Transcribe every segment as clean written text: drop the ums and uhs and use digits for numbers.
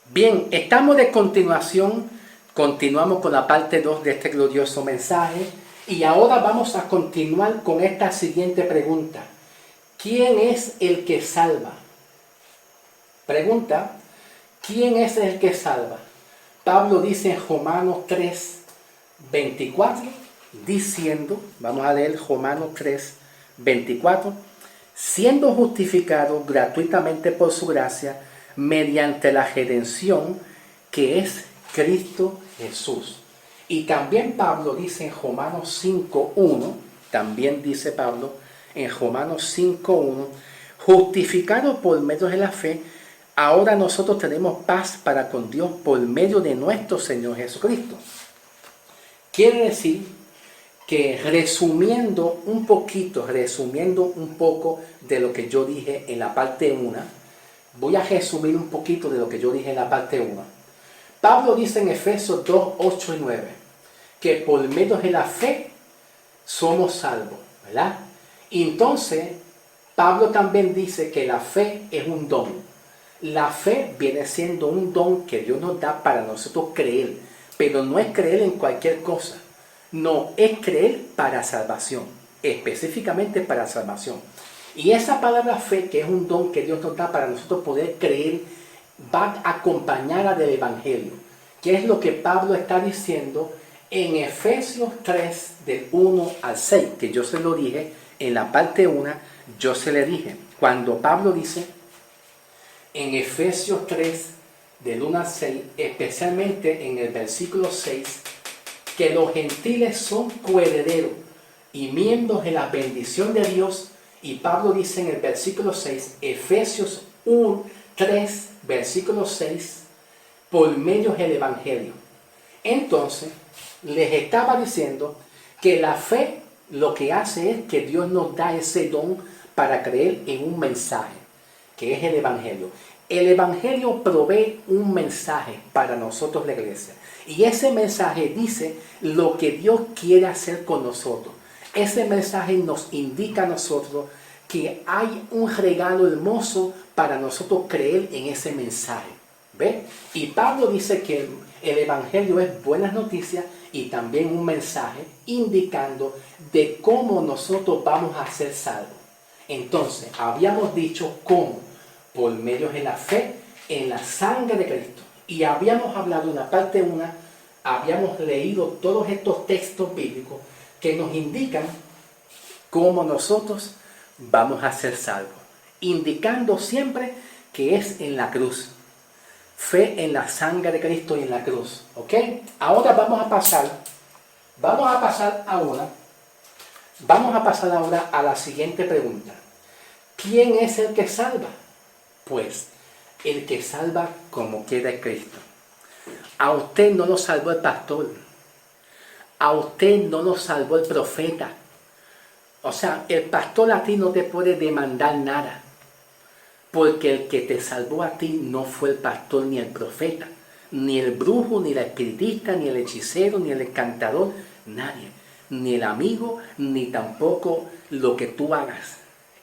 Bien, estamos de continuación, continuamos con la parte 2 de este glorioso mensaje y ahora vamos a continuar con esta siguiente pregunta. ¿Quién es el que salva? Pregunta, ¿quién es el que salva? Pablo dice en Romanos 3, 24, diciendo, vamos a leer Romanos 3, 24, siendo justificado gratuitamente por su gracia, mediante la redención que es Cristo Jesús. Y también Pablo dice en Romanos 5.1, también dice Pablo en Romanos 5.1, justificado por medio de la fe, ahora nosotros tenemos paz para con Dios por medio de nuestro Señor Jesucristo. Quiere decir que resumiendo un poco de lo que yo dije en la parte 1, voy a resumir un poquito de lo que yo dije en la parte 1. Pablo dice en Efesios 2, 8 y 9, que por medio de la fe somos salvos, ¿verdad? Y entonces, Pablo también dice que la fe es un don. La fe viene siendo un don que Dios nos da para nosotros creer, pero no es creer en cualquier cosa. No, es creer para salvación, específicamente para salvación. Y esa palabra fe, que es un don que Dios nos da para nosotros poder creer, va acompañada del Evangelio, que es lo que Pablo está diciendo en Efesios 3, del 1 al 6, que yo se lo dije en la parte 1, yo se le dije, cuando Pablo dice en Efesios 3, del 1 al 6, especialmente en el versículo 6, que los gentiles son coherederos y miembros de la bendición de Dios. Y Pablo dice en el versículo 6, Efesios 1, 3, versículo 6, por medio del Evangelio. Entonces, les estaba diciendo que la fe lo que hace es que Dios nos da ese don para creer en un mensaje, que es el Evangelio. El Evangelio provee un mensaje para nosotros, la iglesia. Y ese mensaje dice lo que Dios quiere hacer con nosotros. Ese mensaje nos indica a nosotros que hay un regalo hermoso para nosotros creer en ese mensaje. ¿Ve? Y Pablo dice que el Evangelio es buenas noticias y también un mensaje indicando de cómo nosotros vamos a ser salvos. Entonces, habíamos dicho cómo, por medio de la fe en la sangre de Cristo. Y habíamos hablado en la parte 1, habíamos leído todos estos textos bíblicos que nos indican cómo nosotros vamos a ser salvos, indicando siempre que es en la cruz. Fe en la sangre de Cristo y en la cruz. ¿Ok? Ahora vamos a pasar ahora a la siguiente pregunta. ¿Quién es el que salva? Pues el que salva como quiera es Cristo. A usted no lo salvó el pastor. A usted no lo salvó el profeta. O sea, el pastor a ti no te puede demandar nada. Porque el que te salvó a ti no fue el pastor ni el profeta, ni el brujo, ni el espiritista, ni el hechicero, ni el encantador, nadie. Ni el amigo, ni tampoco lo que tú hagas.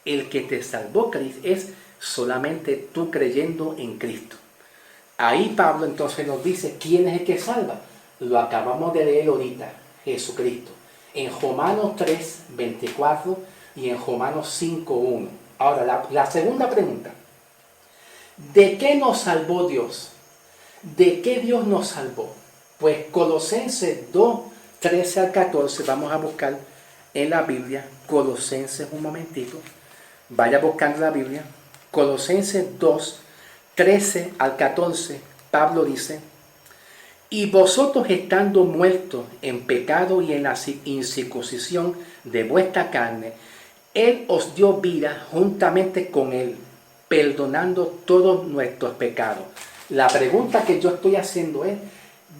El que te salvó es solamente tú creyendo en Cristo. Ahí Pablo entonces nos dice quién es el que salva. Lo acabamos de leer ahorita, Jesucristo. En Romanos 3, 24 y en Romanos 5, 1. Ahora, la segunda pregunta. ¿De qué nos salvó Dios? ¿De qué Dios nos salvó? Pues Colosenses 2, 13 al 14, vamos a buscar en la Biblia, Colosenses un momentito, vaya buscando la Biblia, Colosenses 2, 13 al 14, Pablo dice, y vosotros estando muertos en pecado y en la incircuncisión de vuestra carne, Él os dio vida juntamente con Él, perdonando todos nuestros pecados. La pregunta que yo estoy haciendo es,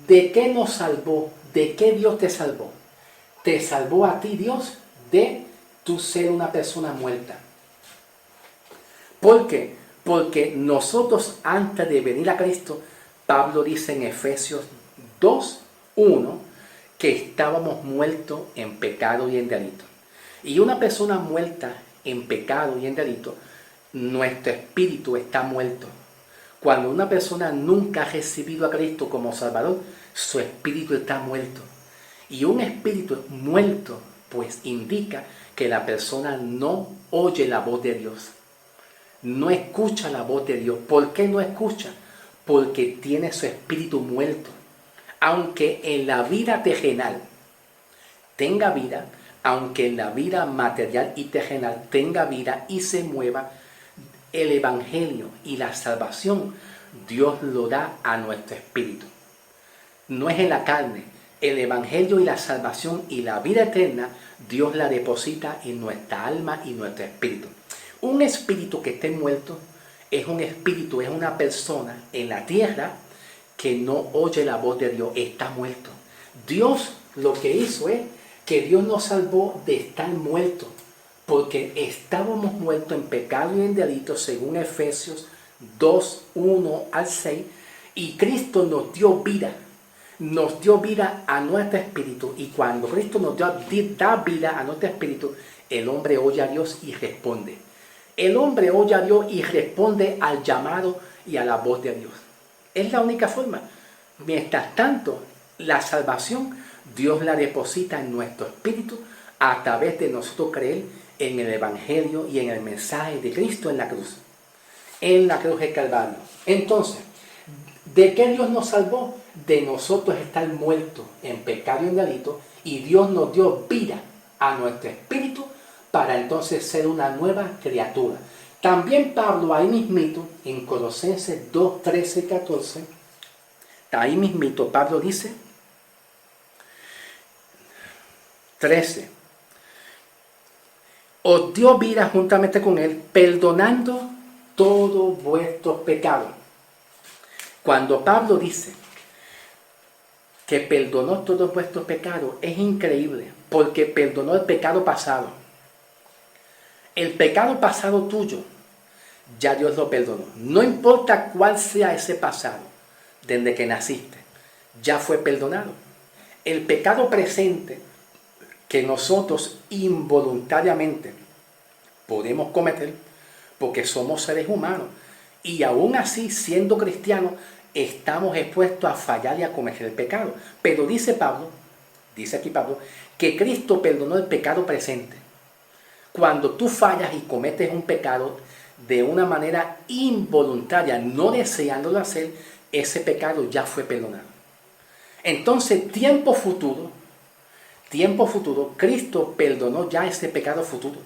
¿de qué nos salvó? ¿De qué Dios te salvó? ¿Te salvó a ti Dios de tu ser una persona muerta? ¿Por qué? Porque nosotros antes de venir a Cristo, Pablo dice en Efesios 2, 1, que estábamos muertos en pecado y en delito. Y una persona muerta en pecado y en delito, nuestro espíritu está muerto. Cuando una persona nunca ha recibido a Cristo como Salvador, su espíritu está muerto. Y un espíritu muerto, pues indica que la persona no oye la voz de Dios. No escucha la voz de Dios. ¿Por qué no escucha? Porque tiene su espíritu muerto. Aunque en la vida terrenal tenga vida, aunque en la vida material y terrenal tenga vida y se mueva, el evangelio y la salvación Dios lo da a nuestro espíritu. No es en la carne. El evangelio y la salvación y la vida eterna Dios la deposita en nuestra alma y nuestro espíritu. Un espíritu que esté muerto es un espíritu, es una persona en la tierra que no oye la voz de Dios, está muerto. Dios lo que hizo es que Dios nos salvó de estar muertos, porque estábamos muertos en pecado y en delito, según Efesios 2, 1 al 6, y Cristo nos dio vida a nuestro espíritu, y cuando Cristo nos da vida a nuestro espíritu, el hombre oye a Dios y responde. El hombre oye a Dios y responde al llamado y a la voz de Dios. Es la única forma. Mientras tanto, la salvación Dios la deposita en nuestro espíritu a través de nosotros creer en el evangelio y en el mensaje de Cristo en la cruz del Calvario. Entonces, ¿de qué Dios nos salvó? De nosotros estar muertos en pecado y en delito, y Dios nos dio vida a nuestro espíritu para entonces ser una nueva criatura. También Pablo ahí mismito, en Colosenses 2, 13 y 14, ahí mismito Pablo dice, 13, os dio vida juntamente con él, perdonando todos vuestros pecados. Cuando Pablo dice que perdonó todos vuestros pecados, es increíble, porque perdonó el pecado pasado. El pecado pasado tuyo, ya Dios lo perdonó. No importa cuál sea ese pasado, desde que naciste, ya fue perdonado. El pecado presente que nosotros involuntariamente podemos cometer, porque somos seres humanos, y aún así, siendo cristianos, estamos expuestos a fallar y a cometer el pecado. Pero dice aquí Pablo, que Cristo perdonó el pecado presente. Cuando tú fallas y cometes un pecado de una manera involuntaria, no deseándolo hacer, ese pecado ya fue perdonado. Entonces, tiempo futuro, Cristo perdonó ya ese pecado futuro.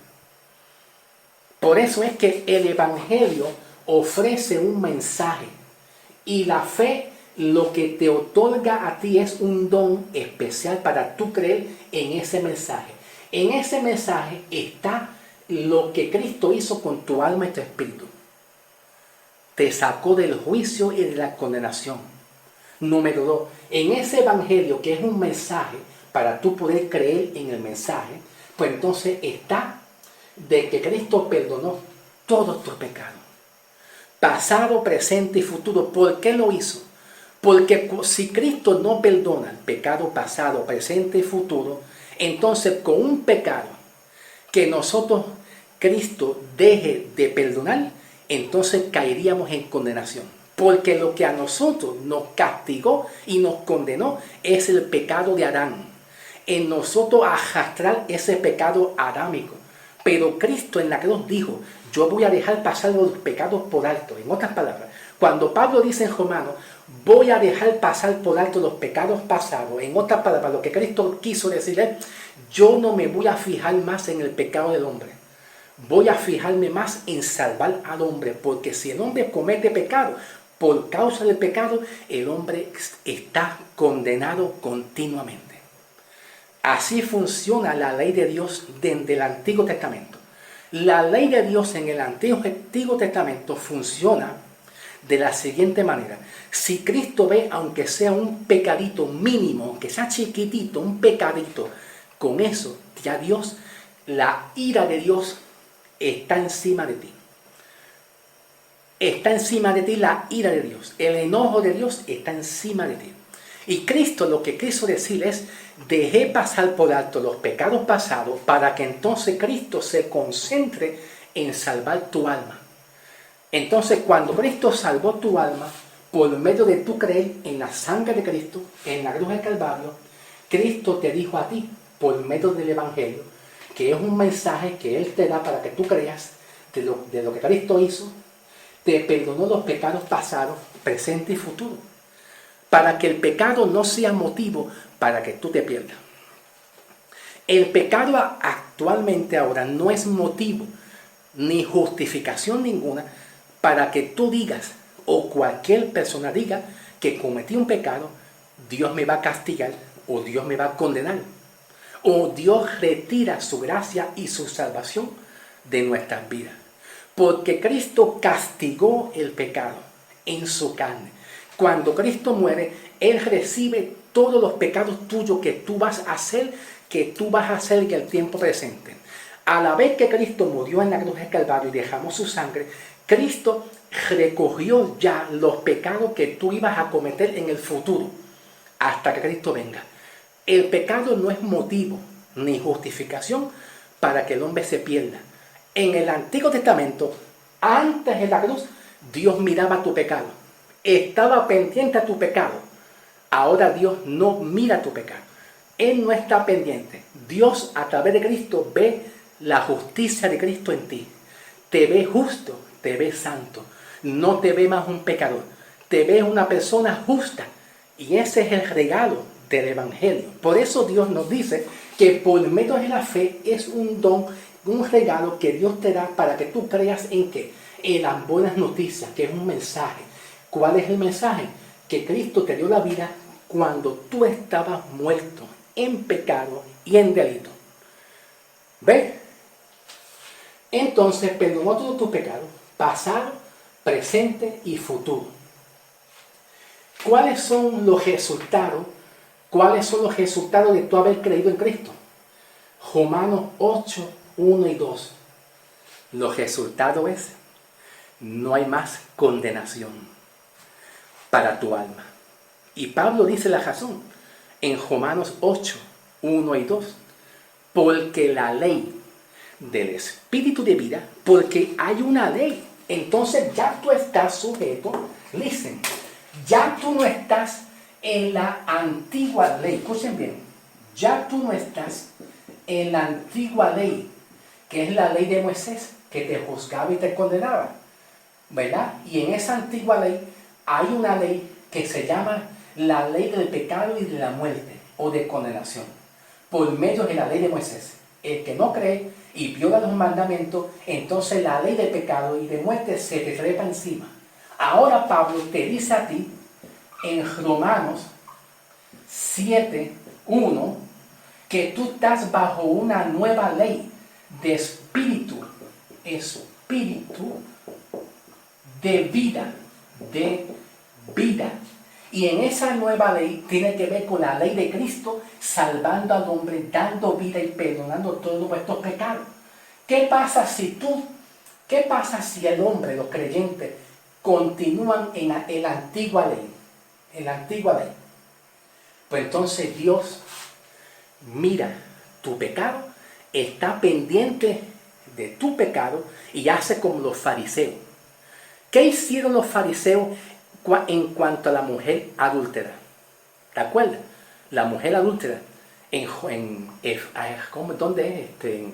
Por eso es que el evangelio ofrece un mensaje, y la fe lo que te otorga a ti es un don especial para tú creer en ese mensaje. En ese mensaje está lo que Cristo hizo con tu alma y tu espíritu. Te sacó del juicio y de la condenación. Número 2, en ese evangelio que es un mensaje para tú poder creer en el mensaje, pues entonces está de que Cristo perdonó todos tus pecados. Pasado, presente y futuro. ¿Por qué lo hizo? Porque si Cristo no perdona el pecado pasado, presente y futuro, entonces con un pecado que nosotros, Cristo, deje de perdonar, entonces caeríamos en condenación. Porque lo que a nosotros nos castigó y nos condenó es el pecado de Adán. En nosotros arrastrar ese pecado adámico. Pero Cristo en la cruz dijo, yo voy a dejar pasar los pecados por alto. En otras palabras, cuando Pablo dice en Romanos, voy a dejar pasar por alto los pecados pasados. En otras palabras, lo que Cristo quiso decir es, yo no me voy a fijar más en el pecado del hombre. Voy a fijarme más en salvar al hombre. Porque si el hombre comete pecado, por causa del pecado, el hombre está condenado continuamente. Así funciona la ley de Dios desde el Antiguo Testamento. La ley de Dios en el Antiguo Testamento funciona de la siguiente manera. Si Cristo ve, aunque sea un pecadito mínimo, aunque sea chiquitito, un pecadito, con eso ya Dios, la ira de Dios está encima de ti. Está encima de ti la ira de Dios. El enojo de Dios está encima de ti. Y Cristo lo que quiso decir es, dejé pasar por alto los pecados pasados para que entonces Cristo se concentre en salvar tu alma. Entonces, cuando Cristo salvó tu alma, por medio de tu creer en la sangre de Cristo, en la cruz del Calvario, Cristo te dijo a ti, por medio del Evangelio, que es un mensaje que Él te da para que tú creas de lo que Cristo hizo, te perdonó los pecados pasados, presentes y futuros, para que el pecado no sea motivo para que tú te pierdas. El pecado actualmente ahora no es motivo ni justificación ninguna para que tú digas o cualquier persona diga que cometí un pecado, Dios me va a castigar o Dios me va a condenar o Dios retira su gracia y su salvación de nuestras vidas. Porque Cristo castigó el pecado en su carne. Cuando Cristo muere, Él recibe todos los pecados tuyos que tú vas a hacer en el tiempo presente. A la vez que Cristo murió en la cruz del Calvario y derramó su sangre, Cristo recogió ya los pecados que tú ibas a cometer en el futuro, hasta que Cristo venga. El pecado no es motivo ni justificación para que el hombre se pierda. En el Antiguo Testamento, antes de la cruz, Dios miraba tu pecado, estaba pendiente a tu pecado. Ahora Dios no mira tu pecado, Él no está pendiente. Dios, a través de Cristo, ve la justicia de Cristo en ti. Te ve justo, te ve santo, no te ve más un pecador, te ve una persona justa. Y ese es el regalo del Evangelio. Por eso Dios nos dice que por medio de la fe es un don, un regalo que Dios te da para que tú creas en qué, en las buenas noticias, que es un mensaje. ¿Cuál es el mensaje? Que Cristo te dio la vida cuando tú estabas muerto en pecado y en delito. ¿Ves? Entonces perdonó todos tus pecados, pasado, presente y futuro. ¿Cuáles son los resultados? ¿Cuáles son los resultados de tú haber creído en Cristo? Romanos 8, 1 y 2. Los resultados es, no hay más condenación para tu alma. Y Pablo dice la razón en Romanos 8, 1 y 2. Porque la ley del Espíritu de vida, porque hay una ley. Entonces ya tú estás sujeto, listen, ya tú no estás en la antigua ley. Escuchen bien, ya tú no estás en la antigua ley, que es la ley de Moisés, que te juzgaba y te condenaba, ¿verdad? Y en esa antigua ley hay una ley que se llama la ley del pecado y de la muerte, o de condenación, por medio de la ley de Moisés. El que no cree y viola los mandamientos, entonces la ley del pecado y de muerte se te trepa encima. Ahora Pablo te dice a ti, en Romanos 7, 1, que tú estás bajo una nueva ley de espíritu de vida, Y en esa nueva ley tiene que ver con la ley de Cristo, salvando al hombre, dando vida y perdonando todos nuestros pecados. ¿Qué pasa si el hombre, los creyentes, continúan en la antigua ley? En la antigua ley. Pues entonces Dios mira tu pecado, está pendiente de tu pecado y hace como los fariseos. ¿Qué hicieron los fariseos en cuanto a la mujer adúltera? ¿Te acuerdas? La mujer adúltera. ¿Dónde es? En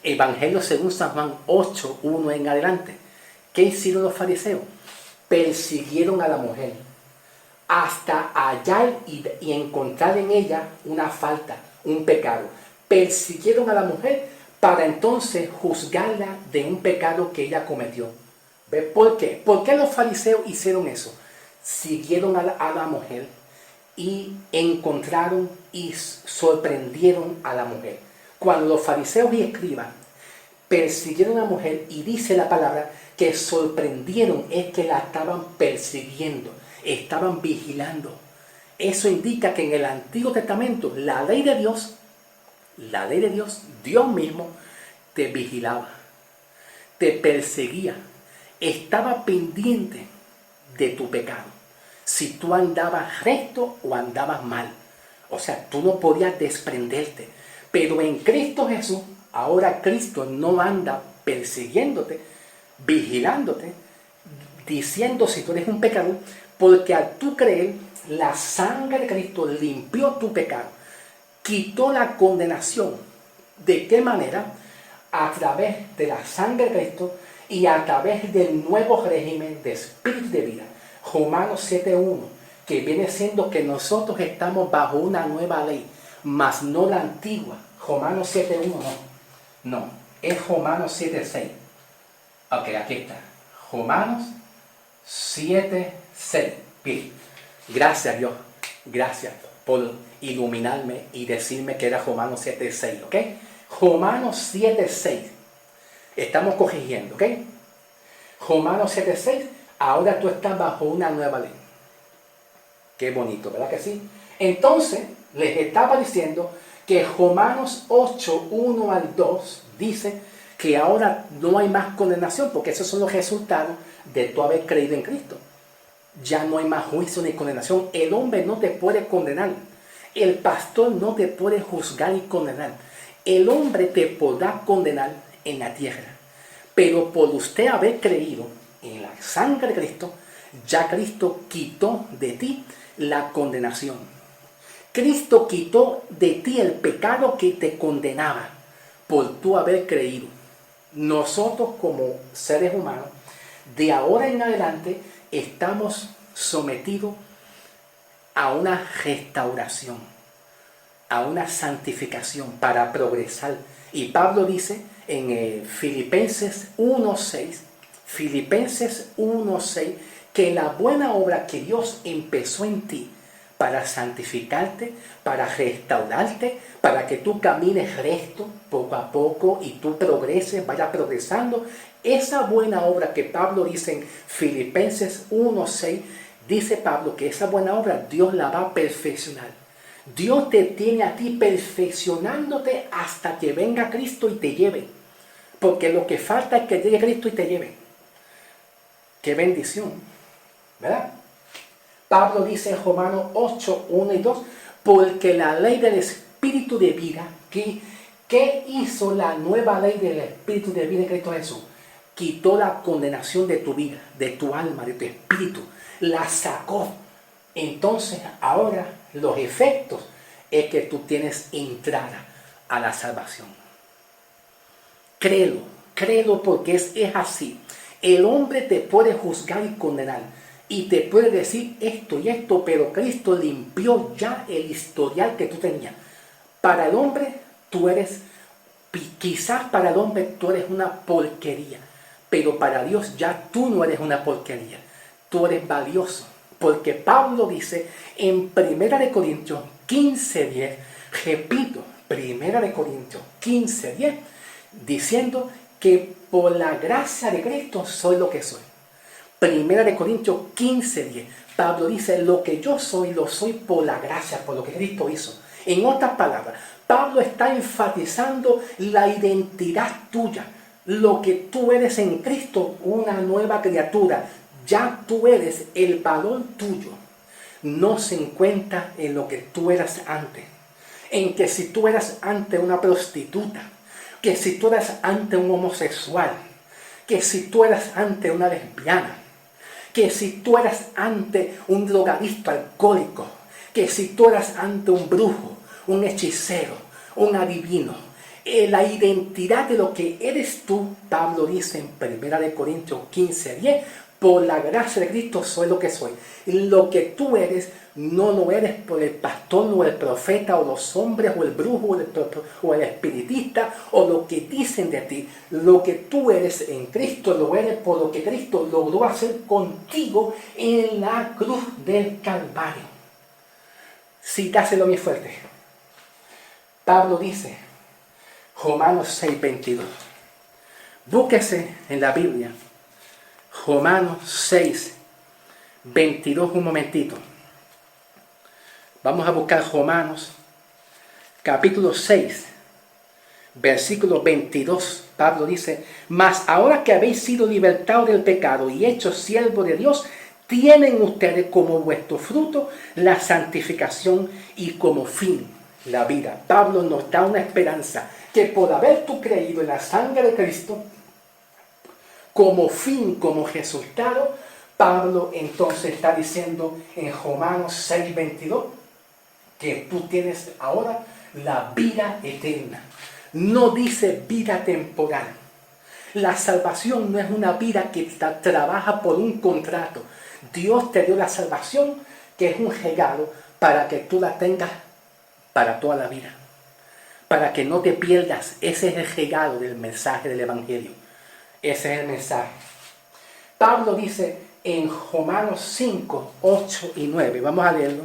Evangelio según San Juan 8, 1 en adelante. ¿Qué hicieron los fariseos? Persiguieron a la mujer hasta hallar y encontrar en ella una falta, un pecado. Persiguieron a la mujer para entonces juzgarla de un pecado que ella cometió. ¿Ves por qué? ¿Por qué los fariseos hicieron eso? Siguieron a la mujer y encontraron y sorprendieron a la mujer. Cuando los fariseos y escribas persiguieron a la mujer, y dice la palabra que sorprendieron, es que la estaban persiguiendo, estaban vigilando. Eso indica que en el Antiguo Testamento la ley de Dios, Dios mismo te vigilaba, te perseguía, estaba pendiente de tu pecado, si tú andabas recto o andabas mal. O sea, tú no podías desprenderte. Pero en Cristo Jesús, ahora Cristo no anda persiguiéndote, vigilándote, diciendo si tú eres un pecador, porque al tú creer, la sangre de Cristo limpió tu pecado, quitó la condenación. ¿De qué manera? A través de la sangre de Cristo y a través del nuevo régimen de espíritu de vida. Romanos 7.1, que viene siendo que nosotros estamos bajo una nueva ley, mas no la antigua. Romanos 7.1 no, es Romanos 7.6. Ok, aquí está. Romanos 7.6. Bien, gracias Dios, gracias por iluminarme y decirme que era Romanos 7.6, ¿ok? Romanos 7.6. Estamos corrigiendo, ¿ok? Romanos 7.6. Ahora tú estás bajo una nueva ley. Qué bonito, ¿verdad que sí? Entonces, les estaba diciendo que Romanos 8.1 al 2 dice que ahora no hay más condenación, porque esos son los resultados de tú haber creído en Cristo. Ya no hay más juicio ni condenación. El hombre no te puede condenar. El pastor no te puede juzgar y condenar. El hombre te podrá condenar en la tierra. Pero por usted haber creído en la sangre de Cristo, ya Cristo quitó de ti la condenación. Cristo quitó de ti el pecado que te condenaba por tú haber creído. Nosotros como seres humanos, de ahora en adelante, estamos sometidos a una restauración, a una santificación para progresar. Y Pablo dice en Filipenses 1.6, que la buena obra que Dios empezó en ti para santificarte, para restaurarte, para que tú camines recto poco a poco y tú progreses, vayas progresando. Esa buena obra que Pablo dice en Filipenses 1.6, dice Pablo que esa buena obra Dios la va a perfeccionar. Dios te tiene a ti perfeccionándote hasta que venga Cristo y te lleve. Porque lo que falta es que llegue Cristo y te lleve. ¡Qué bendición! ¿Verdad? Pablo dice en Romanos 8.1 y 2, porque la ley del Espíritu de vida, ¿qué hizo la nueva ley del Espíritu de vida en Cristo Jesús? Quitó la condenación de tu vida, de tu alma, de tu espíritu. La sacó. Entonces, ahora los efectos es que tú tienes entrada a la salvación. Créelo porque es así. El hombre te puede juzgar y condenar y te puede decir esto y esto, pero Cristo limpió ya el historial que tú tenías. Para el hombre quizás para el hombre tú eres una porquería, pero para Dios ya tú no eres una porquería, tú eres valioso. Porque Pablo dice en 1 Corintios 15.10, repito, 1 Corintios 15.10, diciendo que por la gracia de Cristo soy lo que soy. 1 Corintios 15.10, Pablo dice, lo que yo soy, lo soy por la gracia, por lo que Cristo hizo. En otras palabras, Pablo está enfatizando la identidad tuya, lo que tú eres en Cristo, una nueva criatura. Ya tú eres, el valor tuyo no se encuentra en lo que tú eras antes. En que si tú eras antes una prostituta, que si tú eras antes un homosexual, que si tú eras antes una lesbiana, que si tú eras antes un drogadicto alcohólico, que si tú eras antes un brujo, un hechicero, un adivino. La identidad de lo que eres tú, Pablo dice en 1 Corintios 15.10, por la gracia de Cristo soy lo que soy. Lo que tú eres, no lo eres por el pastor o el profeta o los hombres o el brujo o el espiritista o lo que dicen de ti. Lo que tú eres en Cristo lo eres por lo que Cristo logró hacer contigo en la cruz del Calvario. Cításelo bien fuerte. Pablo dice, Romanos 6.22. Búsquese en la Biblia. Romanos 6.22, un momentito. Vamos a buscar Romanos, capítulo 6, versículo 22. Pablo dice, mas ahora que habéis sido libertados del pecado y hechos siervos de Dios, tienen ustedes como vuestro fruto la santificación y como fin la vida. Pablo nos da una esperanza que por haber tú creído en la sangre de Cristo, como fin, como resultado, Pablo entonces está diciendo en Romanos 6:22 que tú tienes ahora la vida eterna. No dice vida temporal. La salvación no es una vida que trabaja por un contrato. Dios te dio la salvación, que es un regalo, para que tú la tengas para toda la vida. Para que no te pierdas. Ese es el regalo del mensaje del Evangelio. Ese es el mensaje. Pablo dice en Romanos 5, 8 y 9. Vamos a leerlo.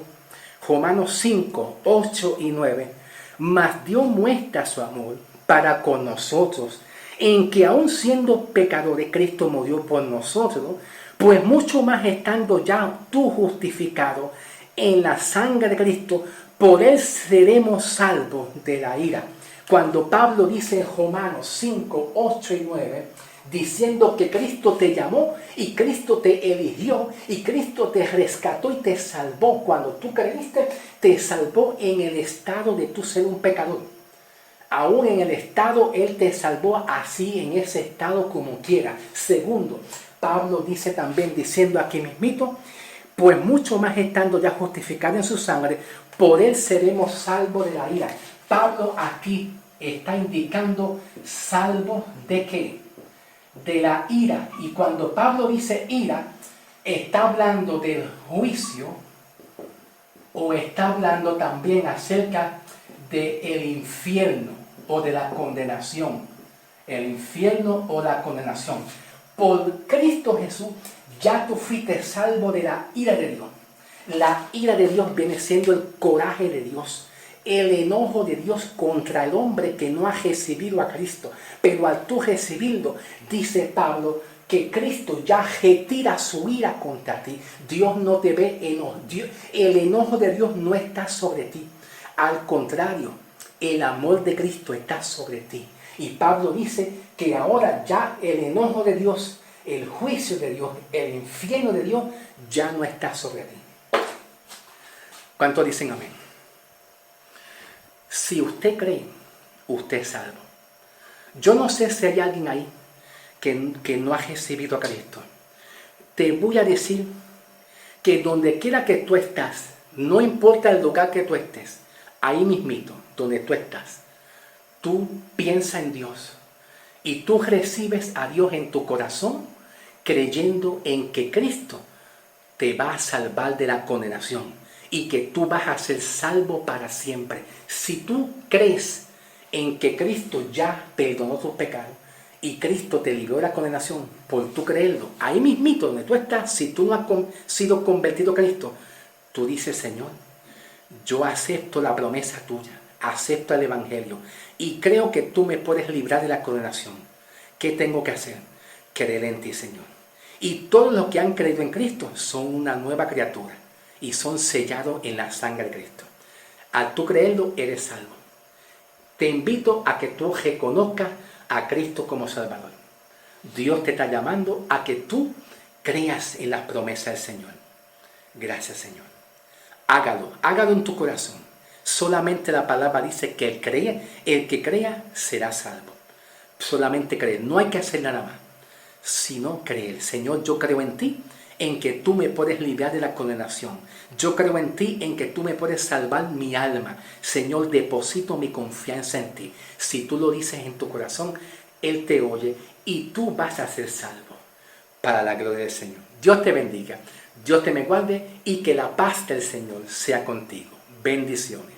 Romanos 5, 8 y 9. Mas Dios muestra su amor para con nosotros, en que aun siendo pecadores, Cristo murió por nosotros, pues mucho más estando ya tú justificado en la sangre de Cristo, por él seremos salvos de la ira. Cuando Pablo dice en Romanos 5, 8 y 9, diciendo que Cristo te llamó y Cristo te eligió y Cristo te rescató y te salvó. Cuando tú creíste, te salvó en el estado de tú ser un pecador. Aún en el estado, Él te salvó así, en ese estado como quiera. Segundo, Pablo dice también, diciendo aquí mismito, pues mucho más estando ya justificado en su sangre, por Él seremos salvos de la ira. Pablo aquí está indicando salvos de qué? De la ira. Y cuando Pablo dice ira, está hablando del juicio o está hablando también acerca del infierno o de la condenación. El infierno o la condenación. Por Cristo Jesús ya tú fuiste salvo de la ira de Dios. La ira de Dios viene siendo el coraje de Dios, el enojo de Dios contra el hombre que no ha recibido a Cristo. Pero al tú recibirlo, dice Pablo, que Cristo ya retira su ira contra ti. Dios no te ve enojo. El enojo de Dios no está sobre ti. Al contrario, el amor de Cristo está sobre ti. Y Pablo dice que ahora ya el enojo de Dios, el juicio de Dios, el infierno de Dios ya no está sobre ti. ¿Cuántos dicen amén? Si usted cree, usted es salvo. Yo no sé si hay alguien ahí que no ha recibido a Cristo. Te voy a decir que donde quiera que tú estás, no importa el lugar que tú estés, ahí mismito, donde tú estás, tú piensas en Dios y tú recibes a Dios en tu corazón creyendo en que Cristo te va a salvar de la condenación y que tú vas a ser salvo para siempre. Si tú crees en que Cristo ya perdonó tus pecados y Cristo te libró de la condenación por tú creerlo, ahí mismito donde tú estás, si tú no has sido convertido a Cristo, tú dices, Señor, yo acepto la promesa tuya, acepto el Evangelio y creo que tú me puedes librar de la condenación. ¿Qué tengo que hacer? Creer en ti, Señor. Y todos los que han creído en Cristo son una nueva criatura y son sellados en la sangre de Cristo. Al tú creerlo, eres salvo. Te invito a que tú reconozcas a Cristo como Salvador. Dios te está llamando a que tú creas en las promesas del Señor. Gracias, Señor. Hágalo en tu corazón. Solamente la palabra dice que el que crea será salvo. Solamente creer, no hay que hacer nada más, sino creer. Señor, yo creo en ti, en que tú me puedes librar de la condenación. Yo creo en ti, en que tú me puedes salvar mi alma. Señor, deposito mi confianza en ti. Si tú lo dices en tu corazón, Él te oye y tú vas a ser salvo para la gloria del Señor. Dios te bendiga, Dios te me guarde y que la paz del Señor sea contigo. Bendiciones.